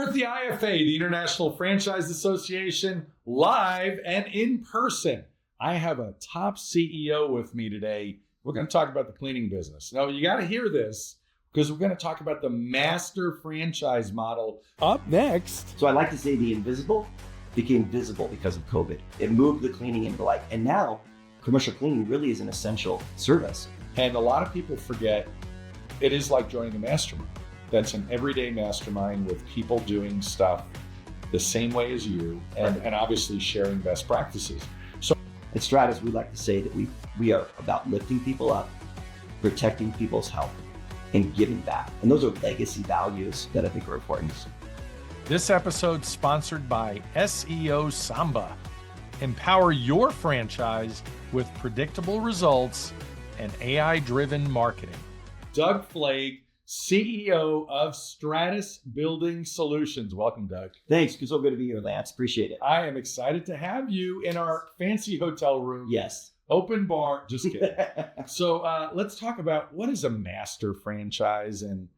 We're at the IFA, the International Franchise Association, live and in person. I have a top CEO with me today. We're going to talk about the cleaning business. Now, you got to hear this because we're going to talk about the master franchise model up next. So I like to say the invisible became visible because of COVID. It moved the cleaning into light. And now commercial cleaning really is an essential service. And a lot of people forget it is like joining a mastermind. That's an everyday mastermind with people doing stuff the same way as you and obviously sharing best practices. So at Stratus, we like to say that we are about lifting people up, protecting people's health, and giving back. And those are legacy values that I think are important. This episode sponsored by SEO Samba. Empower your franchise with predictable results and AI-driven marketing. Doug Flaig, CEO of Stratus Building Solutions. Welcome, Doug. Thanks. It's so good to be here, Lance. Appreciate it. I am excited to have you in our fancy hotel room. Yes. Open bar. Just kidding. So let's talk about what is a master franchise and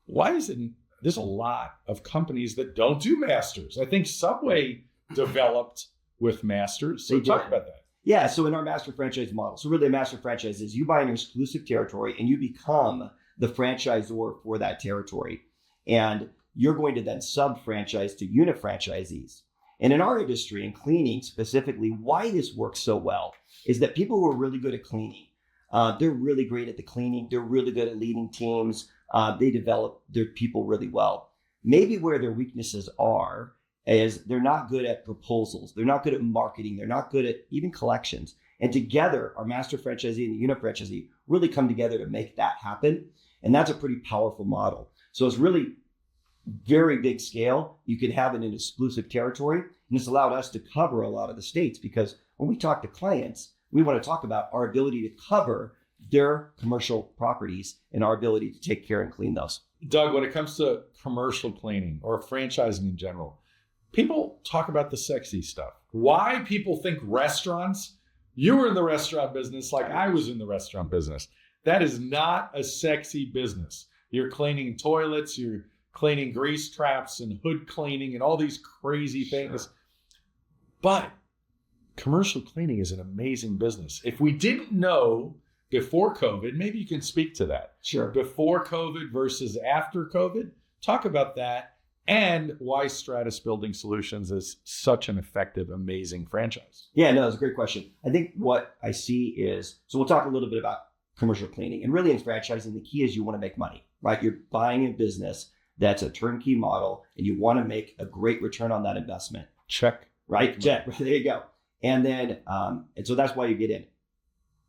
why is it? There's a lot of companies that don't do masters. I think Subway developed with masters. So talk about that. Yeah. So in our master franchise model, so really a master franchise is you buy an exclusive territory and you become the franchisor for that territory. And you're going to then sub-franchise to unit franchisees. And in our industry, in cleaning specifically, why this works so well is that people who are really good at cleaning, they're really great at the cleaning. They're really good at leading teams. They develop their people really well. Maybe where their weaknesses are is they're not good at proposals. They're not good at marketing. They're not good at even collections. And together, our master franchisee and the unit franchisee really come together to make that happen. And that's a pretty powerful model. So it's really very big scale. You could have it in exclusive territory. And it's allowed us to cover a lot of the states because when we talk to clients, we want to talk about our ability to cover their commercial properties and our ability to take care and clean those. Doug, when it comes to commercial cleaning or franchising in general, people talk about the sexy stuff. Why people think restaurants, you were in the restaurant business like I was in the restaurant business. That is not a sexy business. You're cleaning toilets, you're cleaning grease traps and hood cleaning and all these crazy things. Sure. But commercial cleaning is an amazing business. If we didn't know before COVID, maybe you can speak to that. Sure. Before COVID versus after COVID, talk about that and why Stratus Building Solutions is such an effective, amazing franchise. Yeah, no, that's a great question. I think what I see is, so we'll talk a little bit about commercial cleaning. And really in franchising, the key is you want to make money, right? You're buying a business that's a turnkey model and you want to make a great return on that investment. Check. Right? Check. There you go. And then, and so that's why you get in.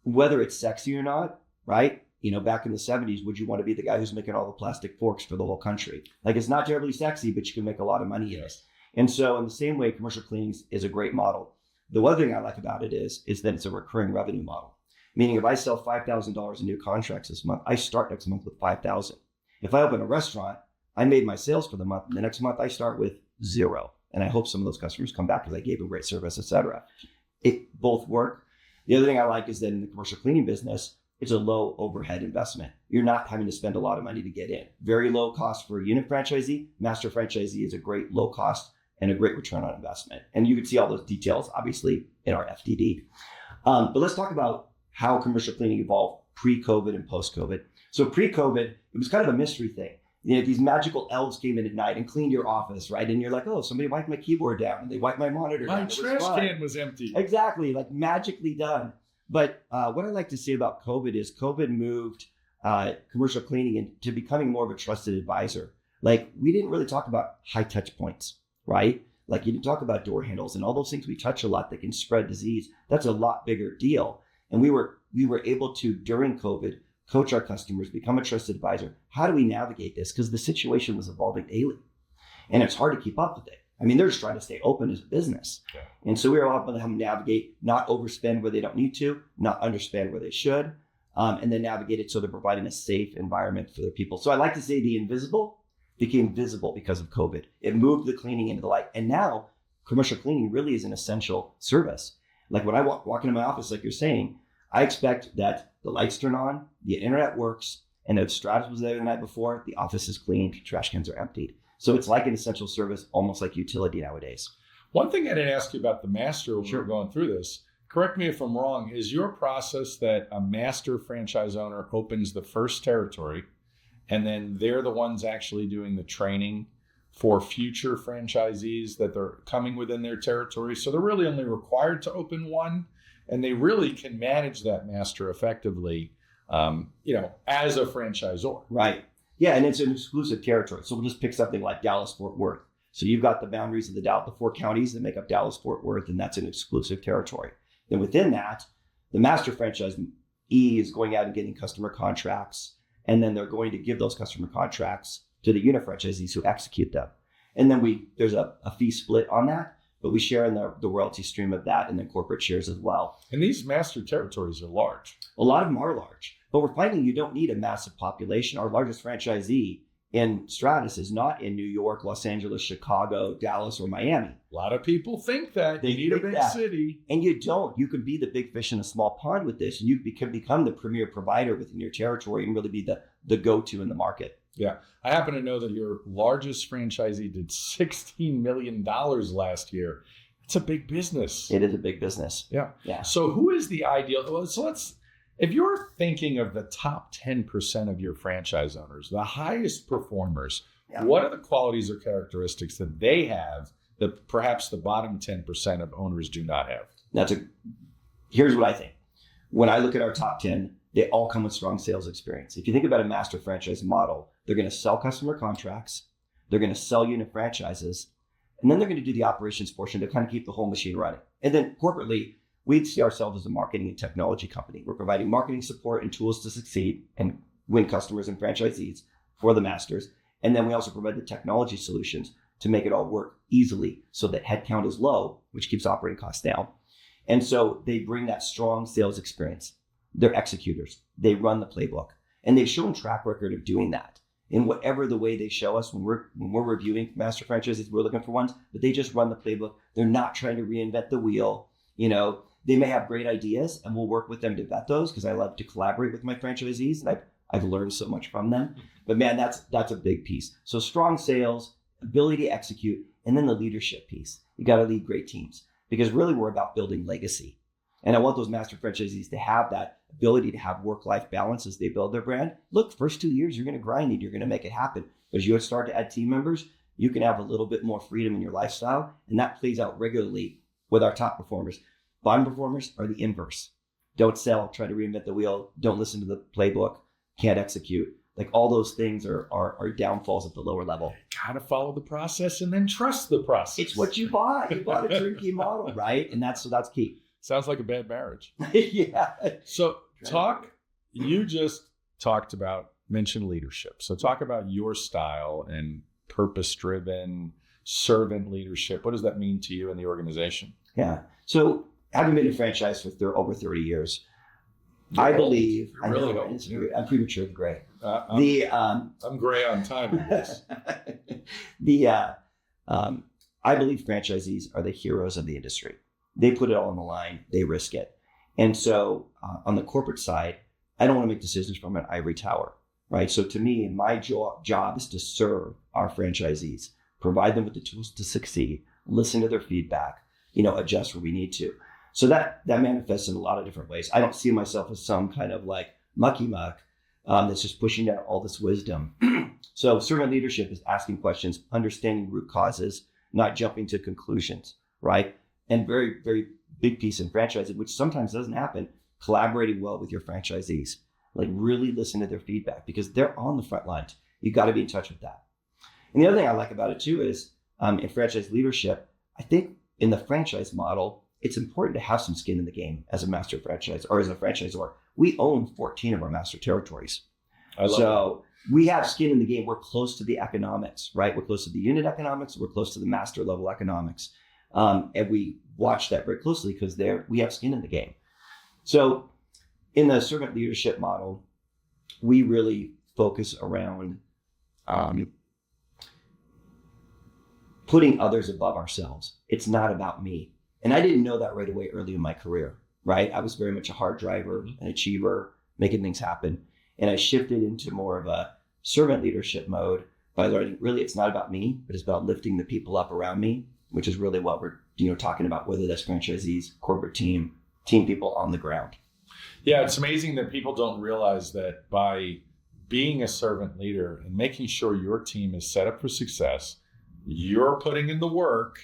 Whether it's sexy or not, right? You know, back in the 70s, would you want to be the guy who's making all the plastic forks for the whole country? Like it's not terribly sexy, but you can make a lot of money in it. And so in the same way, commercial cleaning is a great model. The other thing I like about it is that it's a recurring revenue model. Meaning if I sell $5,000 in new contracts this month, I start next month with $5,000. If I open a restaurant, I made my sales for the month. And the next month I start with $0. And I hope some of those customers come back because I gave them great service, et cetera. It both work. The other thing I like is that in the commercial cleaning business, it's a low overhead investment. You're not having to spend a lot of money to get in. Very low cost for a unit franchisee. Master franchisee is a great low cost and a great return on investment. And you can see all those details, obviously, in our FDD. But let's talk about how commercial cleaning evolved pre-COVID and post-COVID. So pre-COVID, it was kind of a mystery thing. You know, these magical elves came in at night and cleaned your office, right? And you're like, oh, somebody wiped my keyboard down and they wiped my monitor down. My trash can was empty. Exactly, like magically done. But what I like to say about COVID is COVID moved commercial cleaning into becoming more of a trusted advisor. Like we didn't really talk about high touch points, right? Like you didn't talk about door handles and all those things we touch a lot that can spread disease. That's a lot bigger deal. And we were able to, during COVID, coach our customers, become a trusted advisor. How do we navigate this? Because the situation was evolving daily and it's hard to keep up with it. I mean, they're just trying to stay open as a business. Yeah. And so we were helping them navigate, not overspend where they don't need to, not underspend where they should, and then navigate it so they're providing a safe environment for their people. So I like to say the invisible became visible because of COVID. It moved the cleaning into the light. And now commercial cleaning really is an essential service. Like when I walk into my office, like you're saying, I expect that the lights turn on, the internet works, and if Stratus was there the night before, the office is cleaned, trash cans are emptied. So it's like an essential service, almost like utility nowadays. One thing I didn't ask you about the master when we were going through this, correct me if I'm wrong, is your process that a master franchise owner opens the first territory and then they're the ones actually doing the training for future franchisees that they're coming within their territory. So they're really only required to open one, and they really can manage that master effectively, as a franchisor. Right. Yeah, and it's an exclusive territory. So we'll just pick something like Dallas-Fort Worth. So you've got the boundaries of the 4 counties that make up Dallas-Fort Worth, and that's an exclusive territory. Then within that, the master franchisee is going out and getting customer contracts, and then they're going to give those customer contracts to the unit franchisees who execute them. And then there's a fee split on that, but we share in the royalty stream of that, and then corporate shares as well. And these master territories are large. A lot of them are large, but we're finding you don't need a massive population. Our largest franchisee in Stratus is not in New York, Los Angeles, Chicago, Dallas, or Miami. A lot of people think that They you need a think big that. city. And you don't. You can be the big fish in a small pond with this, and you can become the premier provider within your territory and really be the go-to in the market. Yeah. I happen to know that your largest franchisee did $16 million last year. It's a big business. It is a big business. Yeah. Yeah. So who is the ideal? Well, so if you're thinking of the top 10% of your franchise owners, the highest performers, Yeah. what are the qualities or characteristics that they have that perhaps the bottom 10% of owners do not have? Here's what I think. When I look at our top 10, they all come with strong sales experience. If you think about a master franchise model, they're going to sell customer contracts, they're going to sell unit franchises, and then they're going to do the operations portion to kind of keep the whole machine running. And then corporately, we see ourselves as a marketing and technology company. We're providing marketing support and tools to succeed and win customers and franchisees for the masters. And then we also provide the technology solutions to make it all work easily so that headcount is low, which keeps operating costs down. And so they bring that strong sales experience. They're executors. They run the playbook, and they've shown track record of doing that in whatever the way they show us when we're reviewing master franchises. We're looking for ones, but they just run the playbook. They're not trying to reinvent the wheel. They may have great ideas, and we'll work with them to vet those because I love to collaborate with my franchisees, and I've learned so much from them. But man, that's a big piece. So strong sales, ability to execute, and then the leadership piece. You got to lead great teams because really we're about building legacy. And I want those master franchisees to have that ability to have work-life balance as they build their brand. Look, first 2 years, you're going to grind it. You're going to make it happen. But as you start to add team members, you can have a little bit more freedom in your lifestyle. And that plays out regularly with our top performers. Bottom performers are the inverse. Don't sell, try to reinvent the wheel. Don't listen to the playbook, can't execute. Like all those things are downfalls at the lower level. Got to follow the process and then trust the process. It's what you bought. You bought a turnkey model, right? And that's key. Sounds like a bad marriage. Yeah. So you just mentioned leadership. So talk about your style and purpose-driven servant leadership. What does that mean to you and the organization? Yeah. So having been in franchise for over 30 years, I believe, You're really old. I'm premature and gray. I'm gray on time in this. I believe franchisees are the heroes of the industry. They put it all on the line. They risk it. And so on the corporate side, I don't want to make decisions from an ivory tower, right? So to me, my job is to serve our franchisees, provide them with the tools to succeed, listen to their feedback, adjust where we need to. So that manifests in a lot of different ways. I don't see myself as some kind of like mucky muck that's just pushing down all this wisdom. So servant leadership is asking questions, understanding root causes, not jumping to conclusions, right? And very, very big piece in franchising, which sometimes doesn't happen, collaborating well with your franchisees. Like really listen to their feedback because they're on the front lines. You got to be in touch with that. And the other thing I like about it too is in franchise leadership, I think in the franchise model, it's important to have some skin in the game as a master franchise or as a franchisor. We own 14 of our master territories. So we have skin in the game. We're close to the economics, right? We're close to the unit economics. We're close to the master level economics. And we watch that very closely because we have skin in the game. So in the servant leadership model, we really focus around putting others above ourselves. It's not about me. And I didn't know that right away early in my career, right? I was very much a hard driver, an achiever, making things happen. And I shifted into more of a servant leadership mode by learning really it's not about me, but it's about lifting the people up around me, which is really what we're talking about, whether that's franchisees, corporate team people on the ground. Yeah, it's amazing that people don't realize that by being a servant leader and making sure your team is set up for success, you're putting in the work,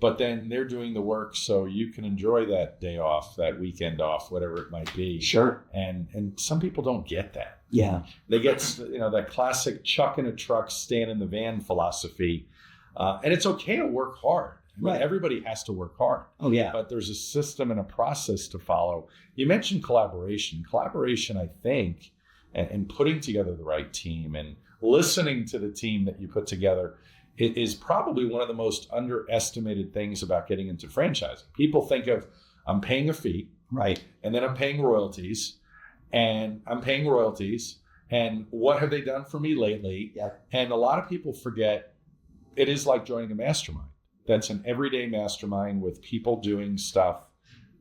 but then they're doing the work so you can enjoy that day off, that weekend off, whatever it might be. Sure. And some people don't get that. Yeah. They get, that classic chuck in a truck, stand in the van philosophy. And it's okay to work hard. Right. Everybody has to work hard. Oh, yeah. But there's a system and a process to follow. You mentioned collaboration. Collaboration, I think, and putting together the right team and listening to the team that you put together is probably one of the most underestimated things about getting into franchising. People think of, I'm paying a fee, right, and then I'm paying royalties, and what have they done for me lately? Yeah. And a lot of people forget it is like joining a mastermind. That's an everyday mastermind with people doing stuff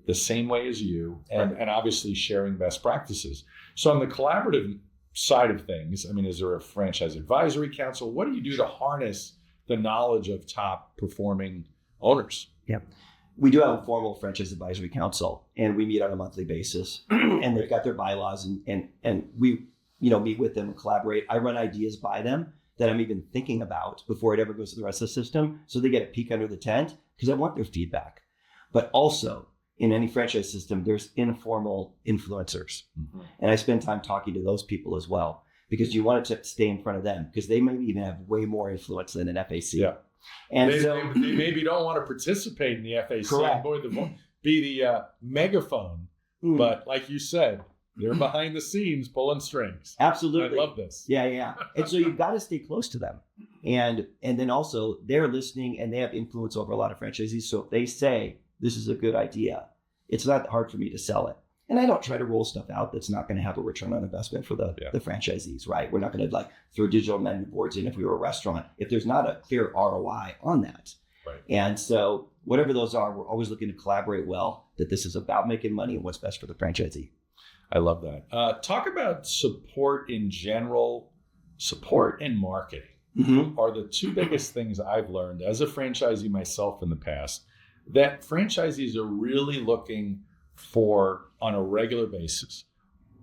the same way as you, and obviously sharing best practices. So on the collaborative side of things, is there a franchise advisory council? What do you do to harness the knowledge of top performing owners? Yeah. We do have a formal franchise advisory council, and we meet on a monthly basis, and they've got their bylaws, and we meet with them and collaborate. I run ideas by them that I'm even thinking about before it ever goes to the rest of the system, so they get a peek under the tent because I want their feedback. But also in any franchise system, there's informal influencers, and I spend time talking to those people as well, because you want it to stay in front of them because they maybe even have way more influence than an FAC. Yeah. And they maybe don't want to participate in the FAC. Correct. Be the megaphone. But like you said, they're behind the scenes pulling strings. Absolutely. I love this. Yeah. And so you've got to stay close to them. And then also they're listening and they have influence over a lot of franchisees. So if they say, this is a good idea, it's not hard for me to sell it. And I don't try to roll stuff out that's not going to have a return on investment for the franchisees, right? We're not going to throw digital menu boards in if we were a restaurant, if there's not a clear ROI on that. Right. And so whatever those are, we're always looking to collaborate well, that this is about making money and what's best for the franchisee. I love that. Talk about support in general. Support and marketing are the two biggest things I've learned as a franchisee myself in the past, that franchisees are really looking for on a regular basis.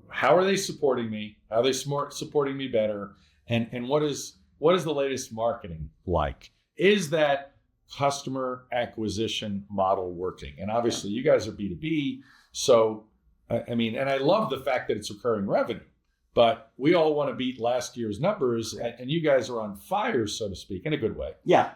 How are they supporting me? How are they supporting me better? And what is the latest marketing like? Is that customer acquisition model working? And obviously you guys are B2B. So, and I love the fact that it's recurring revenue, but we all want to beat last year's numbers, and you guys are on fire, so to speak, in a good way. Yeah.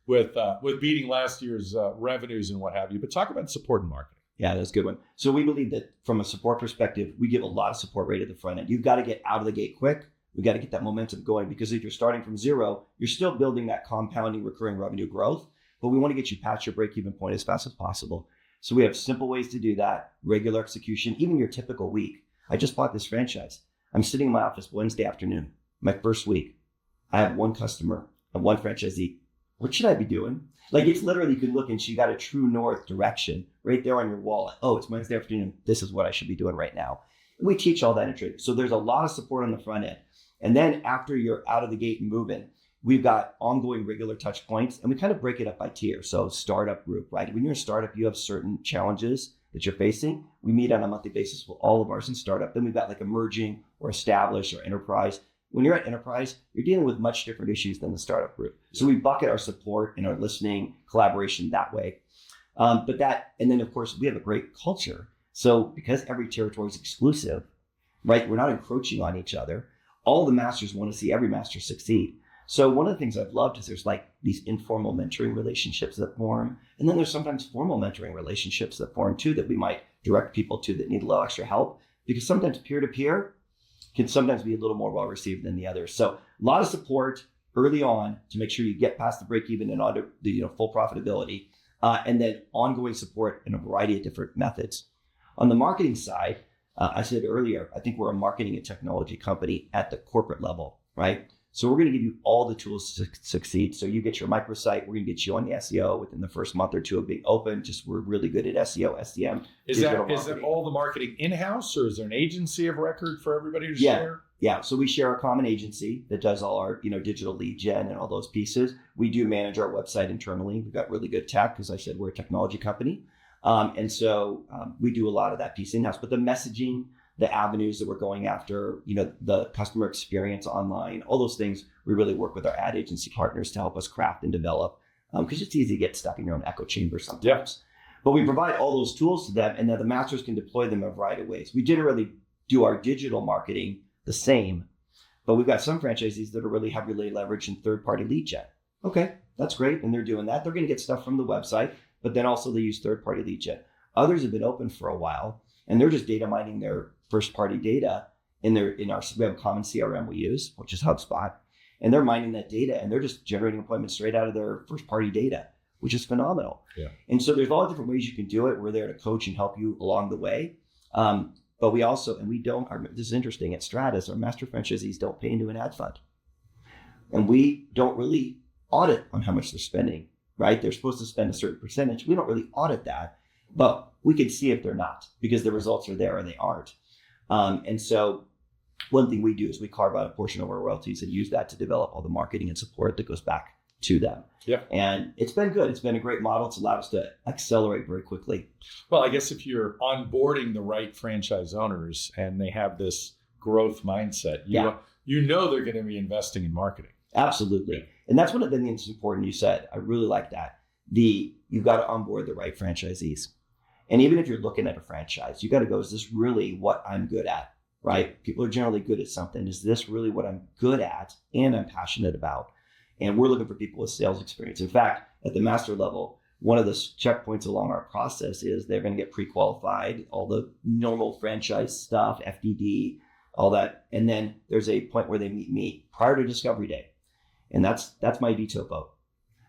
With beating last year's revenues and what have you. But talk about support and marketing. Yeah, that's a good one. So we believe that from a support perspective, we give a lot of support right at the front end. You've got to get out of the gate quick. We've got to get that momentum going, because if you're starting from zero, you're still building that compounding recurring revenue growth, but we want to get you past your break-even point as fast as possible. So we have simple ways to do that, regular execution, even your typical week. I just bought this franchise. I'm sitting in my office Wednesday afternoon, my first week. I have one customer and one franchisee. What should I be doing? It's literally, you can look and you got a true north direction right there on your wall. Oh, it's Wednesday afternoon. This is what I should be doing right now. And we teach all that in training. So there's a lot of support on the front end. And then after you're out of the gate and moving, we've got ongoing regular touch points, and we kind of break it up by tier. So startup group, right? When you're a startup, you have certain challenges that you're facing. We meet on a monthly basis with all of ours in startup. Then we've got emerging or established or enterprise. When you're at enterprise, you're dealing with much different issues than the startup group. So we bucket our support and our listening, collaboration that way. And then of course, we have a great culture. So because every territory is exclusive, right? We're not encroaching on each other. All the masters want to see every master succeed. So one of the things I've loved is there's these informal mentoring relationships that form. And then there's sometimes formal mentoring relationships that form too, that we might direct people to that need a little extra help, because sometimes peer-to-peer can sometimes be a little more well received than the others. So a lot of support early on to make sure you get past the break even and onto the full profitability, and then ongoing support in a variety of different methods. On the marketing side, I said earlier, I think we're a marketing and technology company at the corporate level, right? So we're going to give you all the tools to succeed. So you get your microsite, we're going to get you on the SEO within the first month or two of being open. We're really good at SEO, SEM. Is that all the marketing in-house, or is there an agency of record for everybody to share? Yeah, so we share a common agency that does all our, digital lead gen and all those pieces. We do manage our website internally. We've got really good tech, because I said we're a technology company. And so we do a lot of that piece in-house. But the messaging, the avenues that we're going after, the customer experience online, all those things, we really work with our ad agency partners to help us craft and develop, because it's easy to get stuck in your own echo chamber sometimes. Yeah. But we provide all those tools to them, and then the masters can deploy them in a variety of ways. We generally do our digital marketing the same, but we've got some franchisees that are really heavily leveraged in third-party lead gen. Okay, that's great, and they're doing that. They're going to get stuff from the website, but then also they use third-party lead gen. Others have been open for a while, and they're just data mining their first-party data we have a common CRM we use, which is HubSpot, and they're mining that data, and they're just generating appointments straight out of their first-party data, which is phenomenal. Yeah. And so there's a lot of different ways you can do it. We're there to coach and help you along the way. But we also, and we don't, this is interesting, at Stratus, our master franchisees don't pay into an ad fund. And we don't really audit on how much they're spending, right? They're supposed to spend a certain percentage. We don't really audit that, but we can see if they're not, because the results are there or they aren't. And so one thing we do is we carve out a portion of our royalties and use that to develop all the marketing and support that goes back to them. Yeah. And it's been good. It's been a great model. It's allowed us to accelerate very quickly. Well, I guess if you're onboarding the right franchise owners and they have this growth mindset, you know they're going to be investing in marketing. Absolutely. Yeah. And that's one of the things that's important you said. I really like that. You've got to onboard the right franchisees. And even if you're looking at a franchise, you got to go, is this really what I'm good at? Right? People are generally good at something. Is this really what I'm good at and I'm passionate about? And we're looking for people with sales experience. In fact, at the master level, one of the checkpoints along our process is they're going to get pre-qualified, all the normal franchise stuff, FDD, all that. And then there's a point where they meet me prior to discovery day. And that's my veto vote.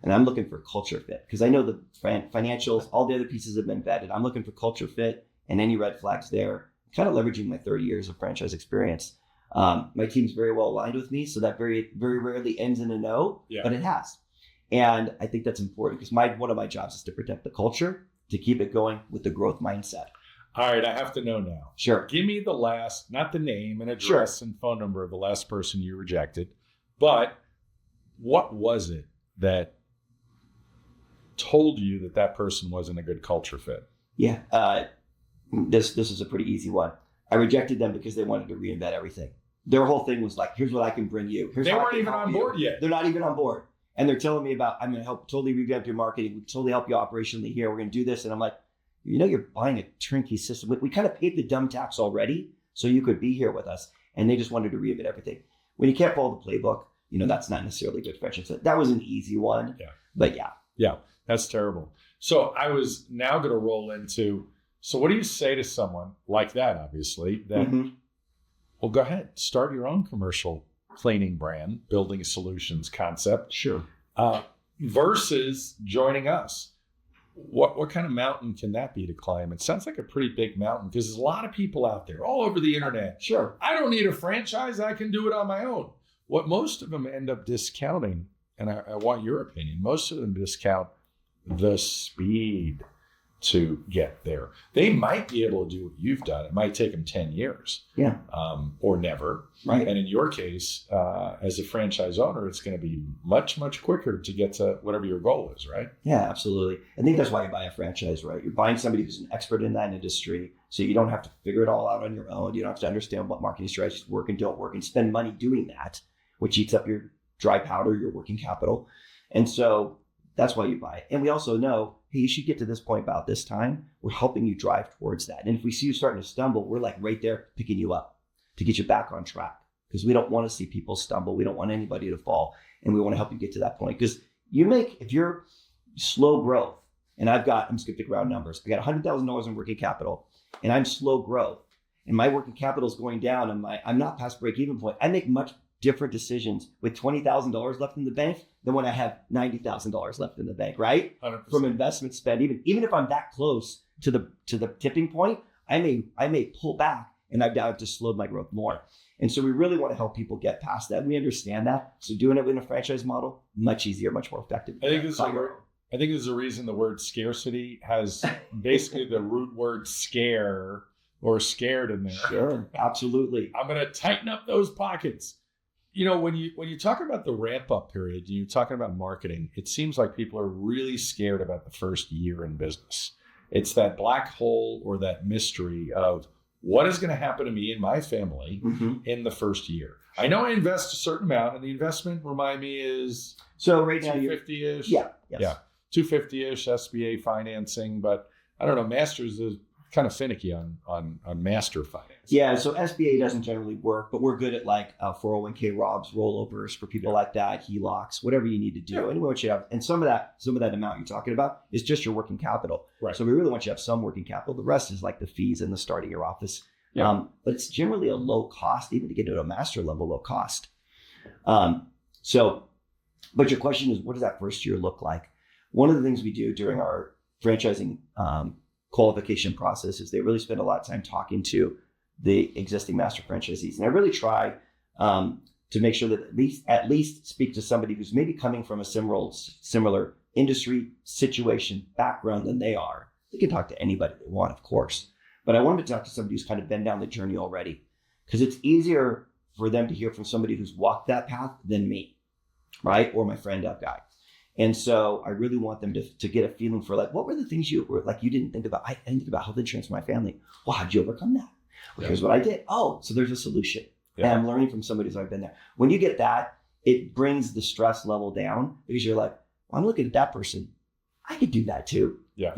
And I'm looking for culture fit, because I know the financials, all the other pieces have been vetted. I'm looking for culture fit and any red flags there, kind of leveraging my 30 years of franchise experience. My team's very well aligned with me, so that very, very rarely ends in a no, but it has. And I think that's important, because one of my jobs is to protect the culture, to keep it going with the growth mindset. All right, I have to know now. Sure. Give me the last, not the name and address and phone number of the last person you rejected, but what was it that told you that person wasn't a good culture fit? Yeah, this is a pretty easy one. I rejected them because they wanted to reinvent everything. Their whole thing was like, here's what I can bring you. They weren't even on board yet. They're not even on board. And they're telling me about, I'm going to help totally revamp your marketing. We totally help you operationally here. We're going to do this. And I'm like, you're buying a turnkey system. We kind of paid the dumb tax already, so you could be here with us. And they just wanted to reinvent everything. When you can't follow the playbook, that's not necessarily good friendship. So that was an easy one. Yeah. But yeah. Yeah, that's terrible. So I was now going to roll into, so what do you say to someone like that, obviously, that, well, go ahead, start your own commercial cleaning brand, building solutions concept. Sure. Versus joining us. What kind of mountain can that be to climb? It sounds like a pretty big mountain, because there's a lot of people out there all over the internet. Sure. I don't need a franchise. I can do it on my own. What most of them end up discounting, and I want your opinion, most of them discount the speed to get there. They might be able to do what you've done. It might take them 10 years. Yeah. Or never. Right. And in your case, as a franchise owner, it's going to be much, much quicker to get to whatever your goal is, right? Yeah, absolutely. I think that's why you buy a franchise, right? You're buying somebody who's an expert in that industry, so you don't have to figure it all out on your own. You don't have to understand what marketing strategies work and don't work and spend money doing that, which eats up your dry powder, your working capital. And so that's why you buy it. And we also know, hey, you should get to this point about this time. We're helping you drive towards that. And if we see you starting to stumble, we're like right there picking you up to get you back on track, because we don't want to see people stumble. We don't want anybody to fall. And we want to help you get to that point. Because if you're slow growth, and I'm just going to pick round numbers. I got $100,000 in working capital, and I'm slow growth, and my working capital is going down, and I'm not past break even point. I make much different decisions with $20,000 left in the bank than when I have $90,000 left in the bank, right? 100%. From investment spend, even if I'm that close to the tipping point, I may pull back, and I've down to slowed my growth more. And so we really want to help people get past that. We understand that. So doing it in a franchise model, much easier, much more effective. I think there's a reason the word scarcity has basically the root word scare or scared in there. Sure, absolutely. I'm going to tighten up those pockets. When you talk about the ramp up period, and you're talking about marketing, it seems like people are really scared about the first year in business. It's that black hole or that mystery of what is going to happen to me and my family in the first year. I know I invest a certain amount, and the investment, remind me, is so right now $250-ish. Yeah, $250-ish SBA financing, but I don't know. Masters is kind of finicky on master finance. Yeah, so SBA doesn't generally work, but we're good at like 401k Robs, rollovers for people like that, HELOCs, whatever you need to do. Yeah. And we want you to have, and some of that amount you're talking about is just your working capital. Right. So we really want you to have some working capital. The rest is like the fees and the starting your office. Yeah. But it's generally a low cost, even to get to a master level, low cost. But your question is, what does that first year look like? One of the things we do during our franchising qualification process is they really spend a lot of time talking to the existing master franchisees. And I really try to make sure that at least speak to somebody who's maybe coming from a similar industry, situation, background than they are. They can talk to anybody they want, of course. But I want them to talk to somebody who's kind of been down the journey already, because it's easier for them to hear from somebody who's walked that path than me, right? Or my friend Doug guy. And so I really want them to get a feeling for like, what were the things you didn't think about? I didn't think about health insurance for my family. Well, how'd you overcome that? Well, here's what I did. Oh, so there's a solution. Yeah. And I'm learning from somebody who's already been there. When you get that, it brings the stress level down, because you're like, well, I'm looking at that person. I could do that too. Yeah.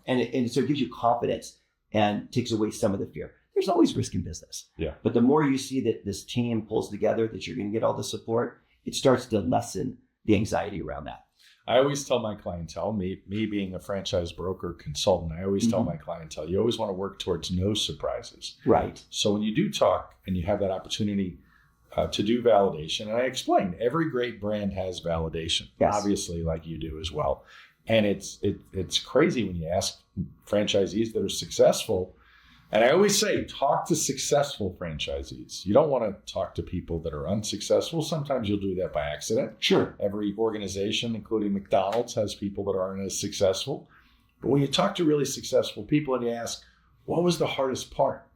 And so it gives you confidence and takes away some of the fear. There's always risk in business. Yeah. But the more you see that this team pulls together, that you're going to get all the support, it starts to lessen the anxiety around that. I always tell my clientele, me being a franchise broker consultant, I always tell my clientele, you always want to work towards no surprises. Right. So when you do talk and you have that opportunity to do validation, and I explained, every great brand has validation, obviously, like you do as well. And it's crazy when you ask franchisees that are successful. And I always say, talk to successful franchisees. You don't want to talk to people that are unsuccessful. Sometimes you'll do that by accident. Sure. Every organization, including McDonald's, has people that aren't as successful. But when you talk to really successful people and you ask, what was the hardest part?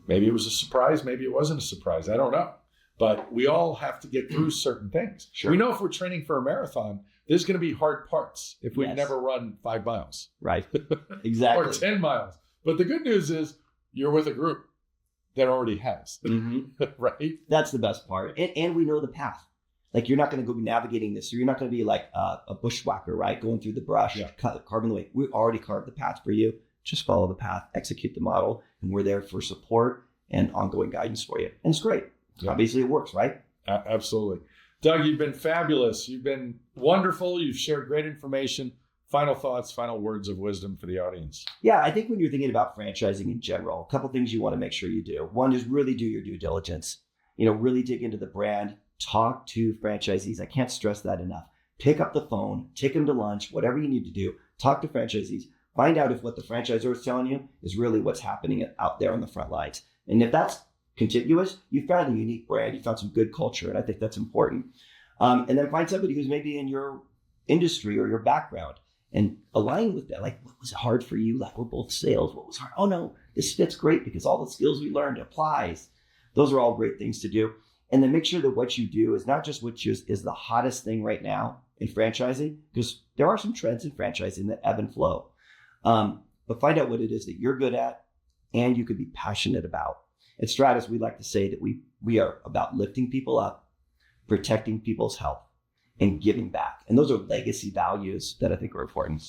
Maybe it was a surprise. Maybe it wasn't a surprise. I don't know. But we all have to get through certain things. Sure. We know if we're training for a marathon, there's going to be hard parts if we've never run 5 miles. Right. Exactly. Or 10 miles. But the good news is you're with a group that already has, right? That's the best part. And we know the path. Like, you're not going to go be navigating this. So you're not going to be like a bushwhacker, right? Going through the brush, carving the way. We already carved the path for you. Just follow the path, execute the model, and we're there for support and ongoing guidance for you. And it's great. Yeah. Obviously, it works, right? Absolutely. Doug, you've been fabulous. You've been wonderful. You've shared great information. Final thoughts, final words of wisdom for the audience. Yeah, I think when you're thinking about franchising in general, a couple things you want to make sure you do. One is really do your due diligence. Really dig into the brand. Talk to franchisees. I can't stress that enough. Pick up the phone, take them to lunch, whatever you need to do. Talk to franchisees. Find out if what the franchisor is telling you is really what's happening out there on the front lines. And if that's contiguous, you found a unique brand. You found some good culture, and I think that's important. And then find somebody who's maybe in your industry or your background, and align with that. Like, what was hard for you? Like, we're both sales. What was hard? Oh no, this fits great because all the skills we learned applies. Those are all great things to do. And then make sure that what you do is not just what is the hottest thing right now in franchising, because there are some trends in franchising that ebb and flow. But find out what it is that you're good at and you could be passionate about. At Stratus, we like to say that we are about lifting people up, protecting people's health, and giving back. And those are legacy values that I think are important.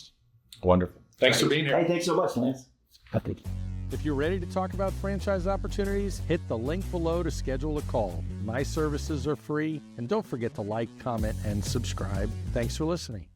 Wonderful. Thanks for being here. Hey, thanks so much, Lance. Thank you. If you're ready to talk about franchise opportunities, hit the link below to schedule a call. My services are free, and don't forget to like, comment, and subscribe. Thanks for listening.